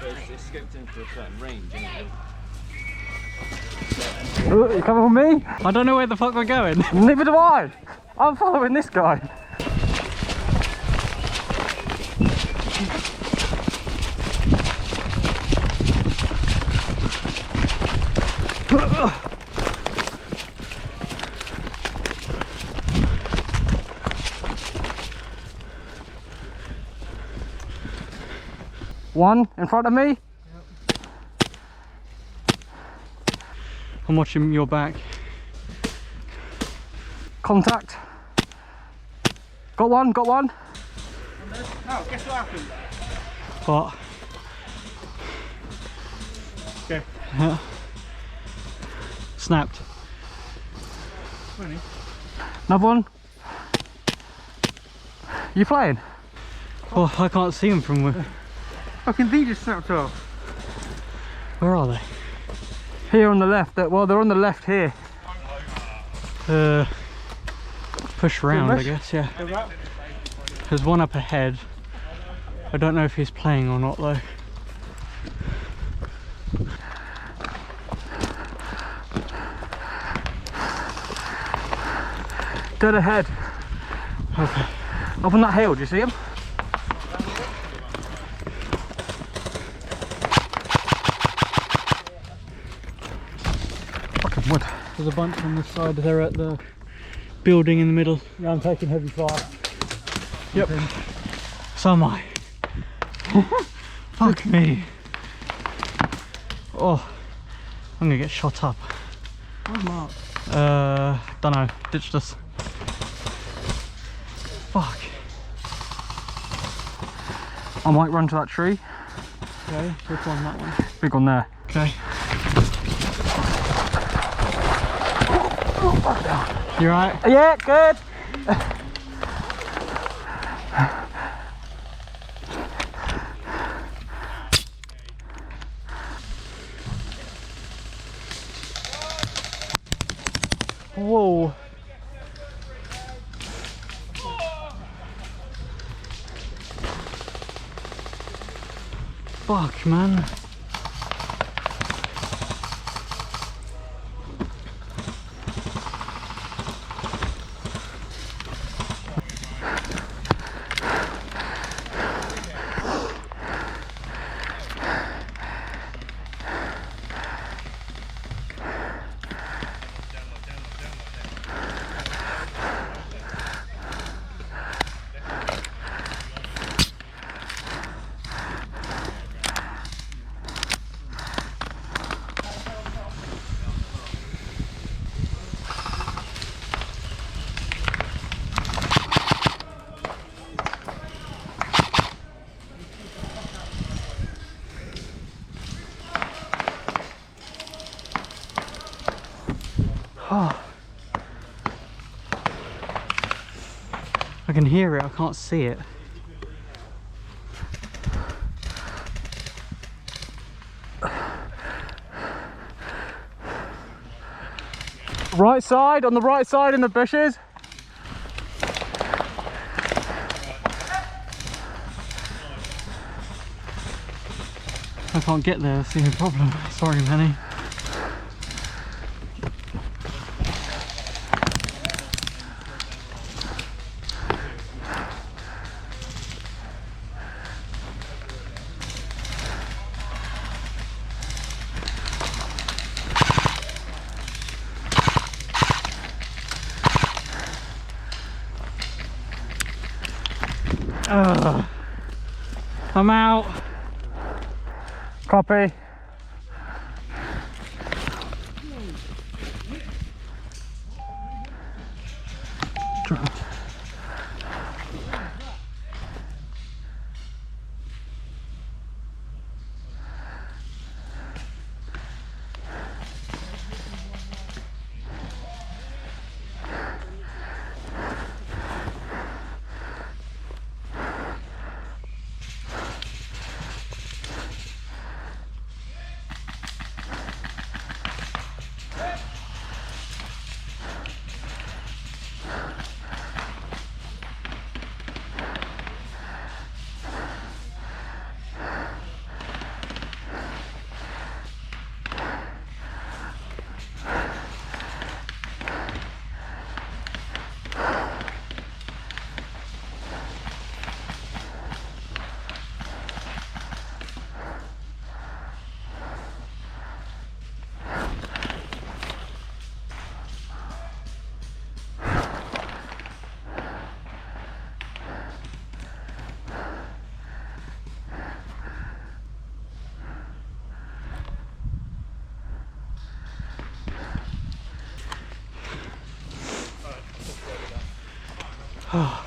It's scoped in for a certain range, isn't it? You coming with me? I don't know where the fuck we're going. Neither do I. I'm following this guy. One in front of me. I'm watching your back. Contact. Got one, got one. Oh, guess what happened? What? Okay. Snapped. Another one. You playing? Oh, I can't see them from where. Fucking thing just snapped off. Where are they? Here on the left. Well, they're on the left here. Push round, I guess, yeah. There's one up ahead. I don't know if he's playing or not though. Dead ahead. Okay. Up on that hill, do you see him? Fucking wood. There's a bunch on the side. They're at the building in the middle. Yeah, I'm taking heavy fire. Yep. So am I. Fuck me. Oh, I'm gonna get shot up. Where's Mark? Don't know. Ditched us. Fuck. I might run to that tree. Okay, which one? That one. Big one there. Okay. You right? Yeah, good. Whoa. Fuck, man. Oh. I can hear it, I can't see it. Right side, on the right side in the bushes. I can't get there, that's the only problem. Sorry, Manny. I'm out. Copy. Alright,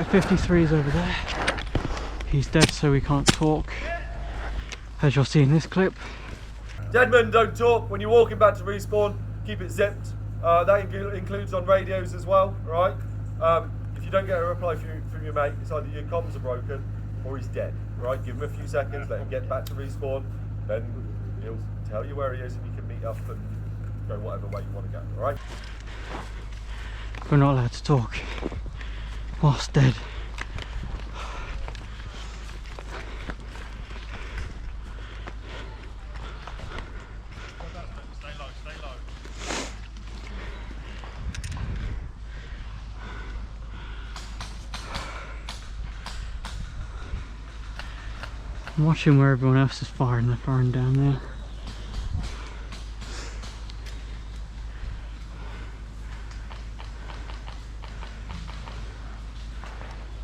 53's over there. He's dead, so we can't talk, as you'll see in this clip. Dead men don't talk. When you're walking back to respawn, keep it zipped. That includes on radios as well, right? If you don't get a reply from your mate, it's either your comms are broken or he's dead, right? Give him a few seconds, let him get back to respawn, then he'll tell you where he is and you can meet up and go whatever way you want to go, all right? We're not allowed to talk whilst dead. I'm watching where everyone else is firing. They're firing down there.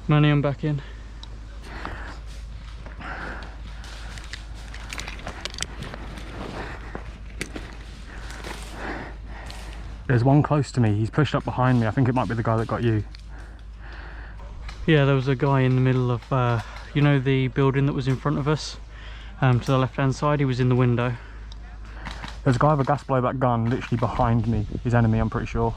Manny, I'm back in. There's one close to me. He's pushed up behind me. I think it might be the guy that got you. Yeah, there was a guy in the middle of, you know, the building that was in front of us, to the left hand side. He was in the window. There's a guy with a gas blowback gun literally behind me. His enemy, I'm pretty sure.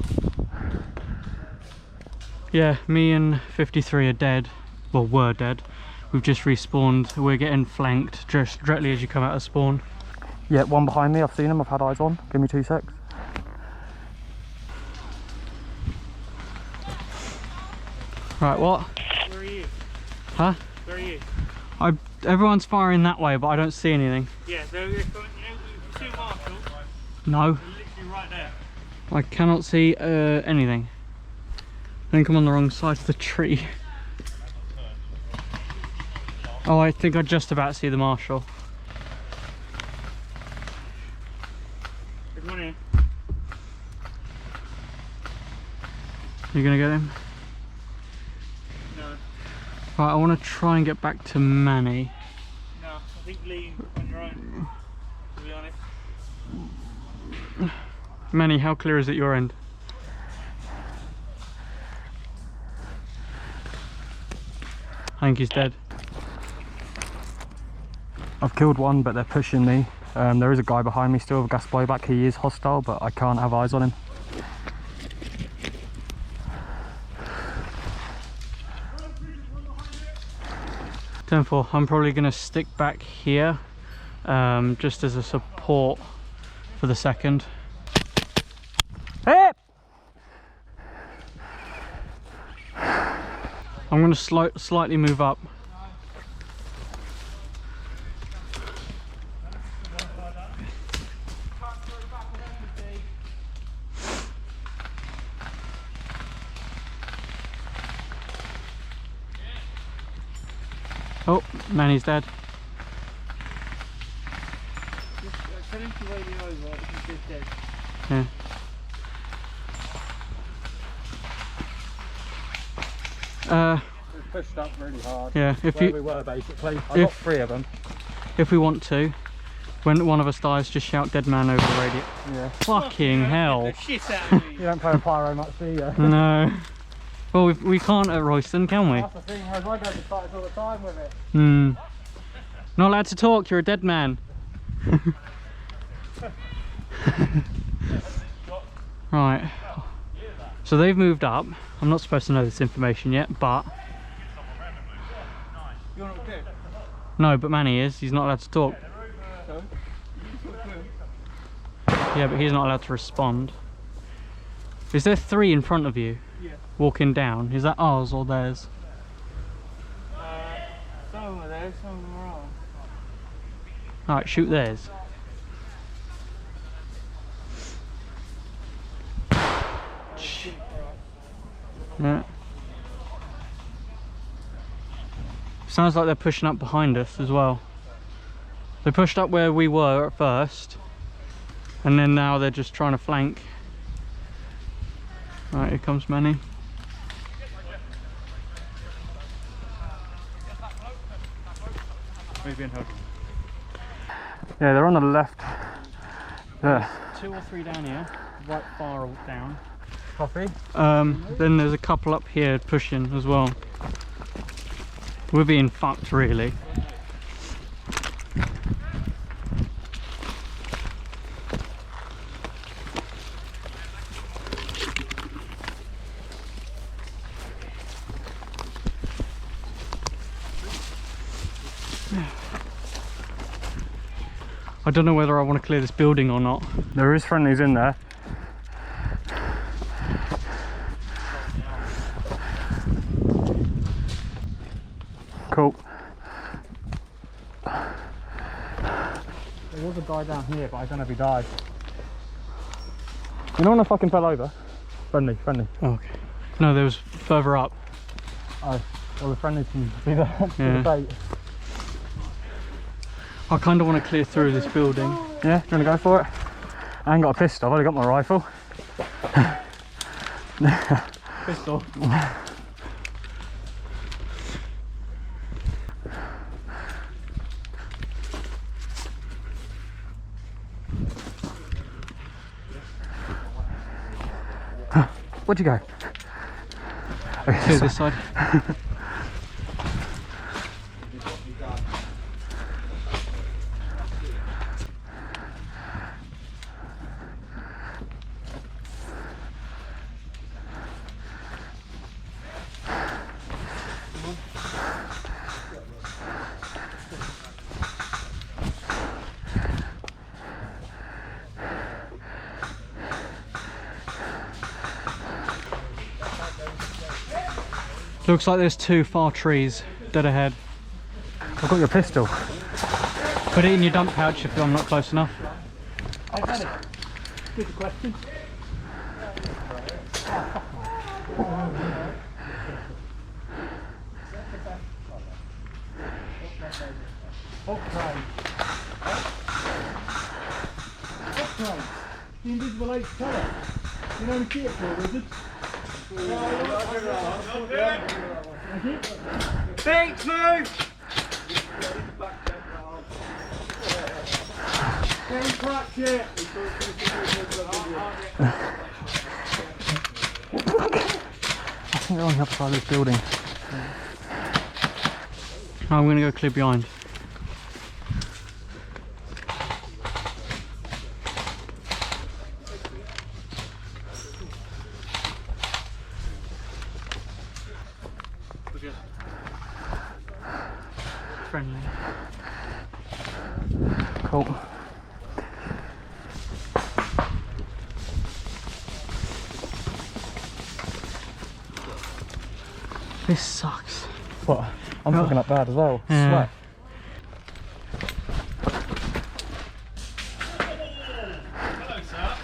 Yeah, me and 53 are dead. Well, were dead. We've just respawned. We're getting flanked just directly as you come out of spawn. Yeah, one behind me. I've seen him. I've had eyes on. Give me 2 secs. Right, what? Where are you? Huh? Where are you? Everyone's firing that way, but I don't see anything. Yeah, they're coming, you see Marshall? No. They're literally right there. I cannot see anything. I think I'm on the wrong side of the tree. Oh, I think I just about see the marshal. There's one here. You gonna get him? No. Right, I want to try and get back to Manny. No, I think leave on your own, to be honest. Manny, how clear is it your end? I think he's dead. I've killed one, but they're pushing me. There is a guy behind me still with a gas blowback. He is hostile, but I can't have eyes on him. Tenfour, I'm probably going to stick back here, just as a support for the second. Hey! I'm going to slightly move up. Oh, Manny's dead. Tell him to radio over if he's dead. Yeah. We pushed up really hard. Yeah, We were basically. I got 3 of them. If we want to, when one of us dies, just shout "dead man" over the radio. Yeah. Fucking hell! The shit out of me. You don't play with pyro much, do you? No. Well, we can't at Royston, can we? That's the thing, whereas I go to sites all the time with it. Hmm. Not allowed to talk. You're a dead man. Right. So they've moved up. I'm not supposed to know this information yet, but You're not dead. no, but Manny is. He's not allowed to talk. So, Yeah, but he's not allowed to respond. Is there 3 in front of you? yeah. Walking down. Is that ours or theirs? Some of them are there, some of them are ours. Alright, shoot theirs. Yeah. Sounds like they're pushing up behind us as well. They pushed up where we were at first, and then now they're just trying to flank. Right, here comes Manny. Yeah, they're on the left. Yeah. 2 or 3 down here, right far down. Copy. Then there's a couple up here pushing as well. We're being fucked really. I don't know whether I want to clear this building or not. There is friendlies in there. Cool. There was a guy down here, but I don't know if he died. You know when I fucking fell over? Friendly. Oh, okay. No, there was further up. Oh, well the friendlies can be there. Yeah. The bait. I kind of want to clear through this building. Yeah, do you want to go for it? I ain't got a pistol, I've only got my rifle. Pistol. Where'd you go? Okay, this side. Looks like there's 2 far trees dead ahead. I've got your pistol. Put it in your dump pouch if I'm not close enough. I've had it. Good question. Okay. Okay. The invisible H colour. You know the shit for wizards? Thanks, move! Don't crack it! I think they're on the other side of this building. I'm going to go clear behind. Friendly. Cool. This sucks. What? I'm fucking up bad as well. Yeah. Sweat. Hello, sir.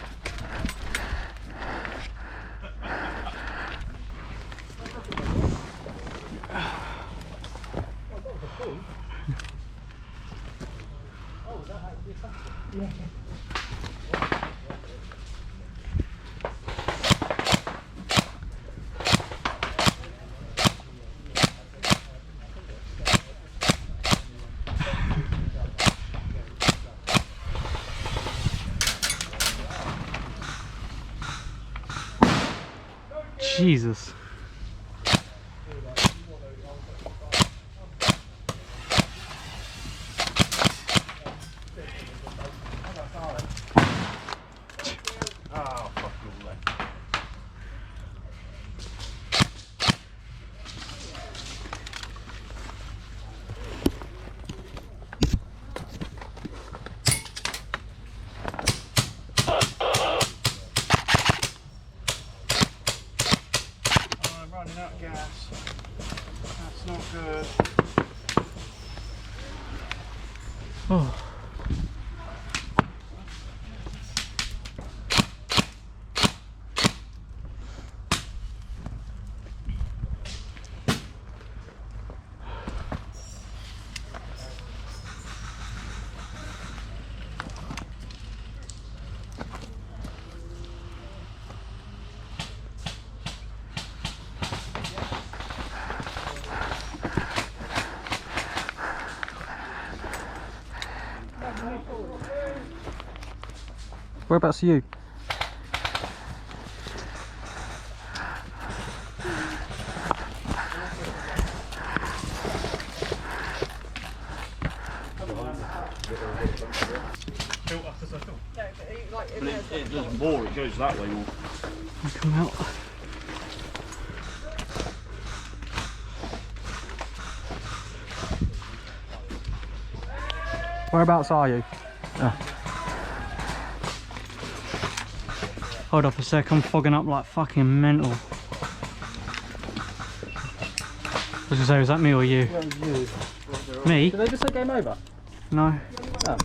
Jesus. I'm running out of gas. That's not good. Oh. Whereabouts are you? But it does more, it goes that way more. Come out. Whereabouts are you? Hold up a sec, I'm fogging up like fucking mental. I was gonna say, was that me or you? That was you. Me? Did they just say game over? No. Oh.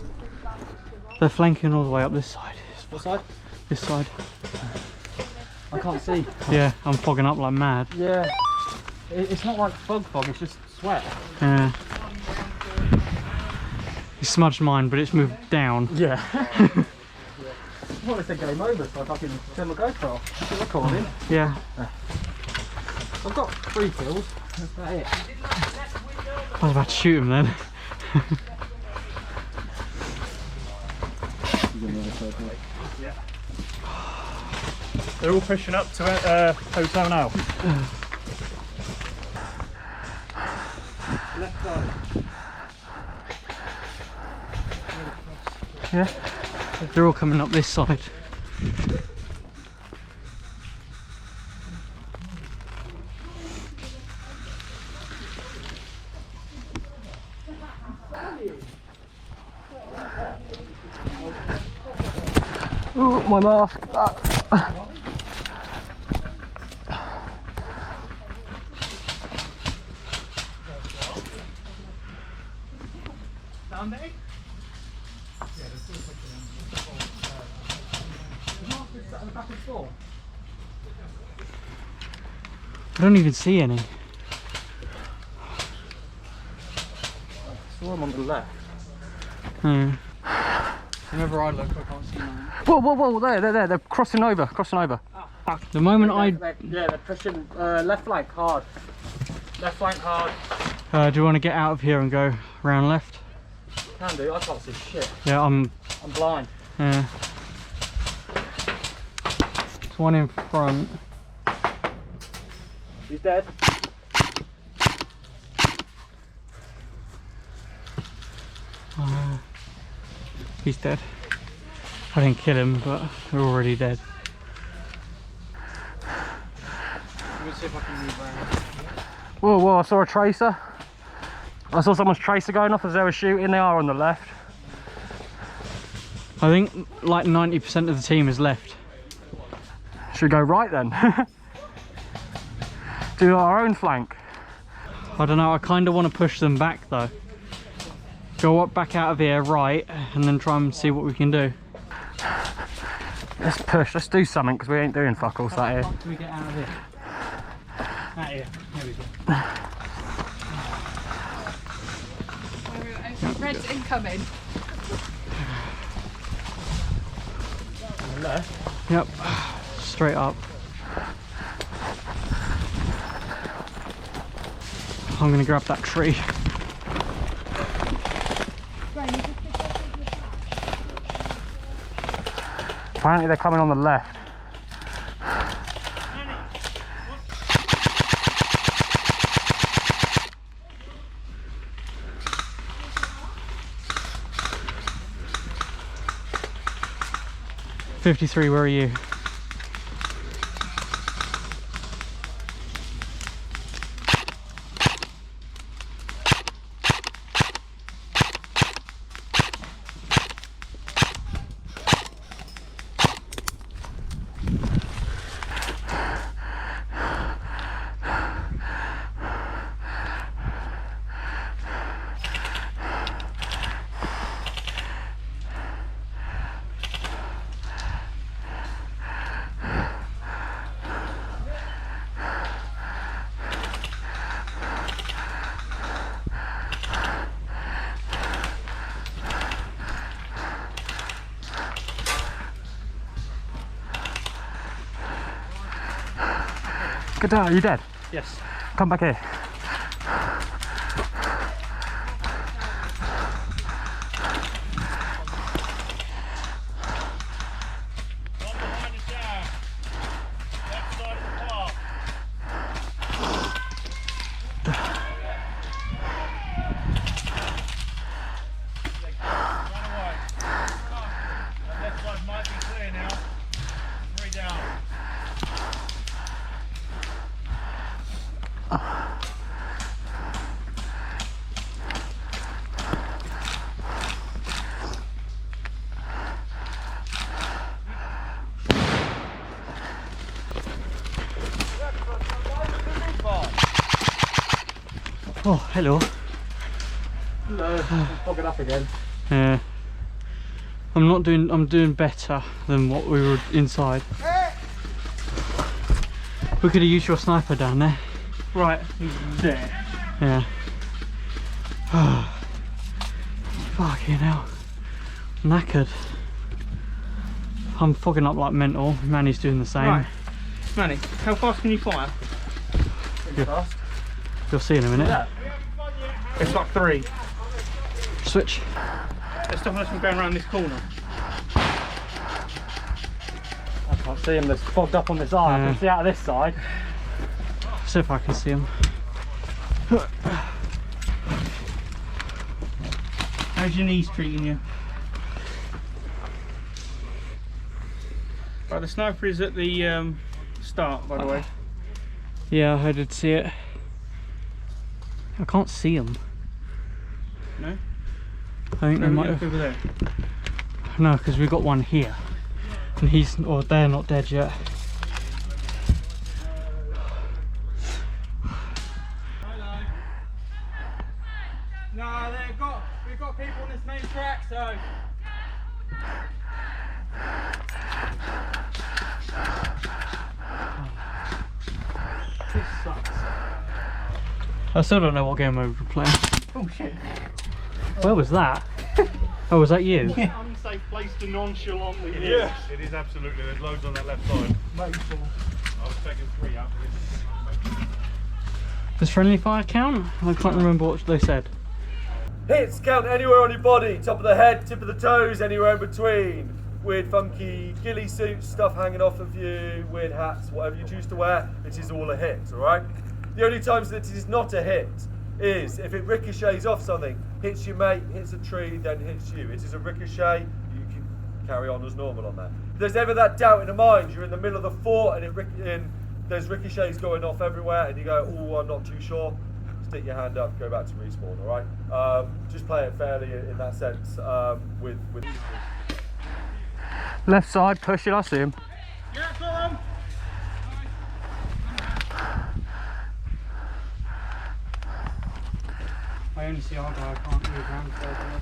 They're flanking all the way up this side. What side? This side. I can't see. Yeah, I'm fogging up like mad. Yeah. It's not like fog, it's just sweat. Yeah. You smudged mine, but it's moved down. Yeah. I thought they said game over, so I can turn my GoPro off. It's recording. Yeah. I've got 3 kills. That's about it. I was about to shoot him then. They're all pushing up to hotel now. Left side. Yeah. They're all coming up this side. Oh, my mask. I don't even see any. Saw them on the left. Hmm. Whenever I look, I can't see mine. Whoa, there, they're crossing over. The moment they're pushing left flank hard. Left flank hard. do you want to get out of here and go round left? Can do, I can't see shit. Yeah, I'm blind. Yeah. There's one in front. He's dead. He's dead. I didn't kill him, but they're already dead. Let me see if I can move around. Whoa, I saw a tracer. I saw someone's tracer going off as they were shooting. They are on the left. I think like 90% of the team is left. Should we go right then? Do our own flank. I don't know, I kind of want to push them back though. Go up back out of here, right, and then try and see what we can do. Let's push, let's do something because we ain't doing fuck all sat here. How do we get out of here? Out here, there we go. Red's incoming. On the left. Yep, straight up. I'm gonna grab that tree. Apparently they're coming on the left. '53, where are you? Get down, are you dead? Yes. Come back here. Oh, hello. Hello. Fogging up again. Yeah. I'm doing better than what we were inside. We could have used your sniper down there. Right, he's there. Yeah. Fucking hell. Knackered. I'm fogging up like mental. Manny's doing the same. Right. Manny, how fast can you fire? Pretty fast. You'll see in a minute. Yeah. It's like 3. Switch. They're stopping us from going around this corner. I can't see him, they're fogged up on this eye. I can see out of this side. See if I can see him. How's your knees treating you? Right, the sniper is at the start, by the way. Yeah, I did see it. I can't see him. No? I think they might have. Over there. No, because we've got one here. And they're not dead yet. No, we've got people on this main track, so. This sucks. I still don't know what game mode we're playing. Oh shit. Where was that? Oh, was that you? Unsafe place to nonchalantly. Yes, it is absolutely. There's loads on that left side. I was taking 3 out. Does friendly fire count? I can't remember what they said. Hits count anywhere on your body, top of the head, tip of the toes, anywhere in between. Weird funky ghillie suits, stuff hanging off of you, weird hats, whatever you choose to wear, it is all a hit, alright? The only times that it is not a hit is if it ricochets off something, hits your mate, hits a tree, then hits you. It is a ricochet, you can carry on as normal on that. If there's ever that doubt in the mind, you're in the middle of the fort and there's ricochets going off everywhere and you go, oh, I'm not too sure, stick your hand up, go back to respawn, alright? Just play it fairly in that sense with Left side, pushing, I see him. Yeah, got him. I only see our guy, I can't move around further.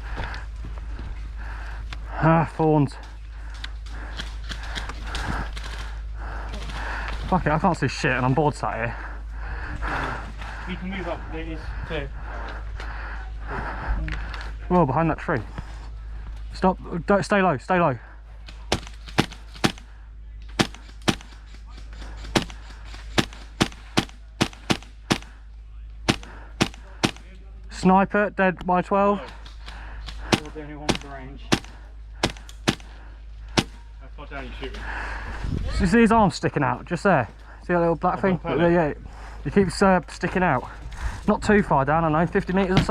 Ah, thorns. Fuck it, I can't see shit and I'm bored sat here. You can move up, it is clear. Whoa, behind that tree. Stop, don't, stay low, stay low. Sniper, dead by 12. You're the only one with the range. How far down are you shooting? You see his arm sticking out, just there. See that little black thing? Yeah, he keeps sticking out. Not too far down, I don't know, 50 metres or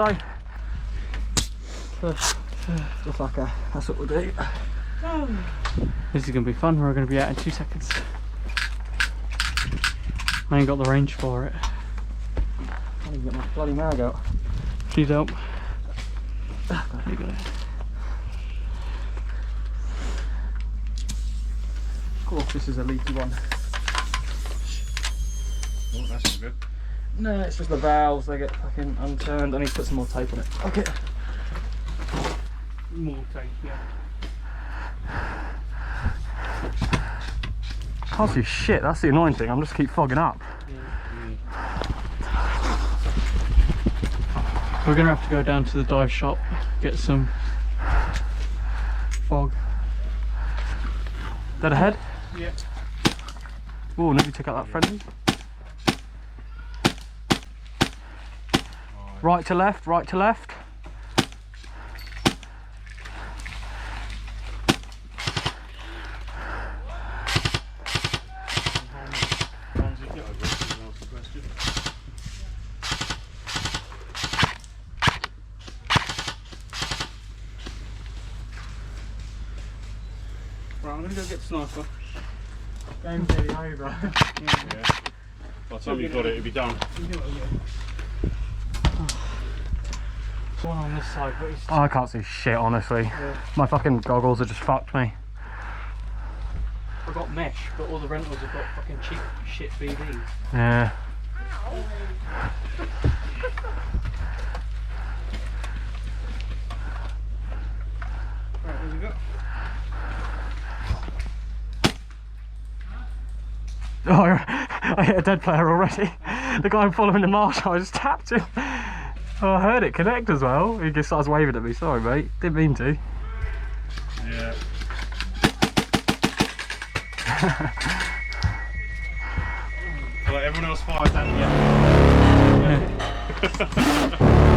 so. Just like a, that's what we'll do. This is going to be fun, we're going to be out in 2 seconds. I ain't got the range for it. I can't even get my bloody mag out. Please help. You got it. Of course, this is a leaky one. Oh, that's not good. No, it's just the valves, they get fucking unturned. I need to put some more tape on it. Okay. More tape, yeah. Can't see shit, that's the annoying thing, I'm just keep fogging up. We're going to have to go down to the dive shop, get some fog. Dead ahead? Yeah. Oh, need to check out that friendly. Right to left, right to left. Right, I'm going to go get the sniper. Game's nearly over. Yeah. By the time you've got it, it'll be done. One on this side, but it's I can't see shit, honestly. Yeah. My fucking goggles have just fucked me. I've got mesh, but all the rentals have got fucking cheap shit BBs. Yeah. Oh, I hit a dead player already. The guy following the marshal, I just tapped him. Oh, I heard it connect as well. He just starts waving at me. Sorry, mate. Didn't mean to. Yeah. Well, everyone else fires at you. Yeah.